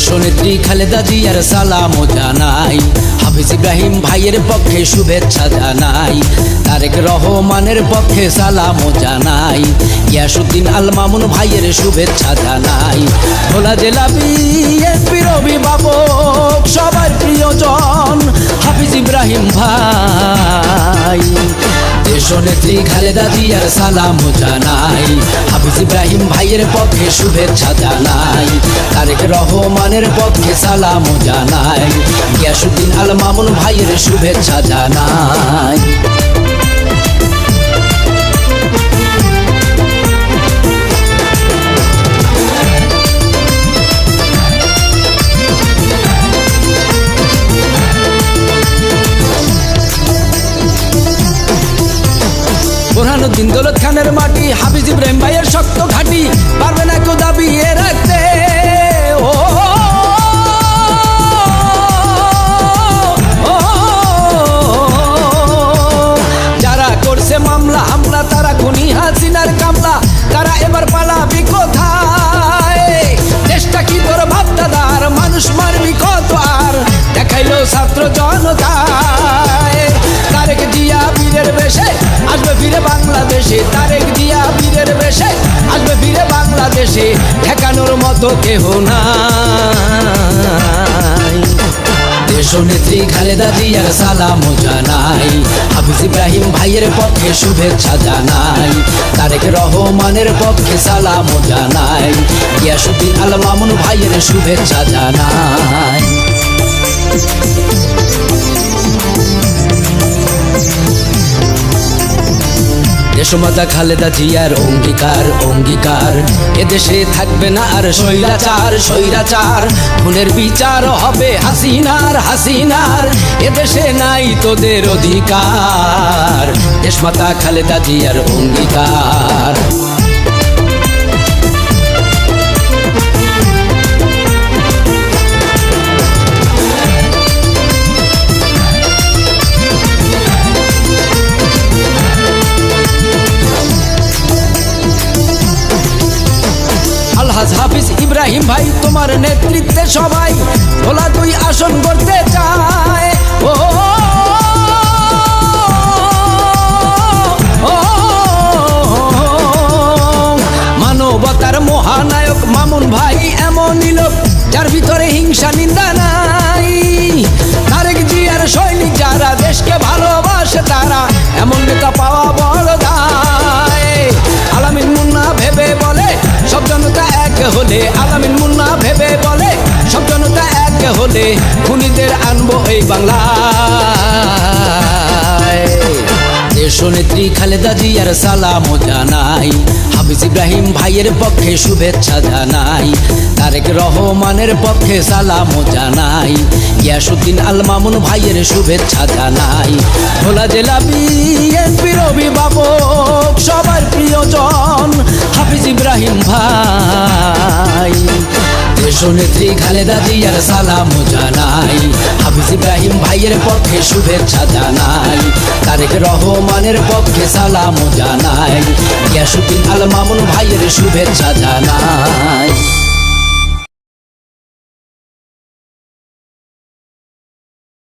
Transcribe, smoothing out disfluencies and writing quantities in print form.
দেশনেত্রী খালেদা জিয়ার সালাম জানাই, হাফিজ ইব্রাহিম ভাইয়ের পক্ষে শুভেচ্ছা জানাই, তারেক রহমানের পক্ষে সালাম জানাই, গিয়াসউদ্দিন আল মামুন ভাইয়ের শুভেচ্ছা জানাই। ভোলা জেলা বিএনপির অভিভাবক সবার প্রিয়জন হাফিজ ইব্রাহিম ভাই, দেশনেত্রী খালেদা জিয়ার সালাম জানাই, হাফিজ ইব্রাহিম ভাইয়ের পক্ষে শুভেচ্ছা জানাই, তারেক রহমানের পক্ষে সালাম জানাই, গিয়াসউদ্দিন আল মামুন ভাইয়ের শুভেচ্ছা জানাই। বোরহানুদ্দিন দৌলত খানের মাটি, হাফিজ ইব্রাহিম ভাইয়ের শক্ত ঘাঁটি, পারবে না কেউ দাবিয়ে রাখতে। যারা করছে মামলা হামলা, তারা খুনি হাসিনার কামলা, তারা এবার পালাবি কোথায়? দেশটা কি তোর ভাবদাদার, মানুষ মারবি কত আর, দেখাইলো ছাত্র জনতায়। তারেক জিয়া বীরের বেশে আসবে ফিরে বাংলাদেশে, তারেক জিয়া বীরের বেশে আসবে ফিরে বাংলাদেশে, ঠেকানোর মতো কেহ নাই। দেশনেত্রী খালেদা জিয়ার সালাম জানাই, হাফিজ ইব্রাহিম ভাইয়ের পক্ষে শুভেচ্ছা জানাই, তারেক রহমানের পক্ষে সালাম জানাই, গিয়াসউদ্দিন আল মামুন ভাইয়ের শুভেচ্ছা জানাই। দেশমাতা খালেদা জিয়ার অঙ্গীকার অঙ্গীকার, এদেশে থাকবে না আর স্বৈরাচার স্বৈরাচার, খুনের বিচার হবে হাসিনার হাসিনার, এদেশে নাই তোদের অধিকার, দেশমাতা খালেদা জিয়ার অঙ্গীকার। আলহাজ হাফিজ ইব্রাহিম ভাই তোমার নেতৃত্বে সবাই ভোলা 2 আসন করতে চায়। মানবতার মহানায়ক মামুন ভাই এমনই লোক, যার ভিতরে হিংসা নিন্দা নাই। তারেক জিয়ার সৈনিক যারা দেশকে ভালোবাসে, তারা এমন নেতা পাওয়া বড় দায়। আলামিন মুন্না ভেবে বলে সব জনতা এক হলে, আলামিন মুন্না ভেবে বলে সব জনতা এক হলে, খুনিদের আনবো এই বাংলায়। দেশনেত্রী খালেদা জিয়ার সালাম জানাই, হাফিজ ইব্রাহিম ভাইয়ের পক্ষে শুভেচ্ছা জানাই, তারেক রহমানের পক্ষে সালাম জানাই, গিয়াসউদ্দিন আল মামুন ভাইয়ের শুভেচ্ছা জানাই। ভোলা জেলা বিএনপির অভিভাবক সবার প্রিয়জন হাফিজ ইব্রাহিম ভাই, দেশনেত্রী খালেদা জিয়ার সালাম জানাই, হাফিজ ইব্রাহিম ভাইয়ের পক্ষে শুভেচ্ছা জানাই, তারেক রহমানের পক্ষে সালাম জানাই, গিয়াসউদ্দিন আল মামুন ভাইয়ের শুভেচ্ছা জানাই।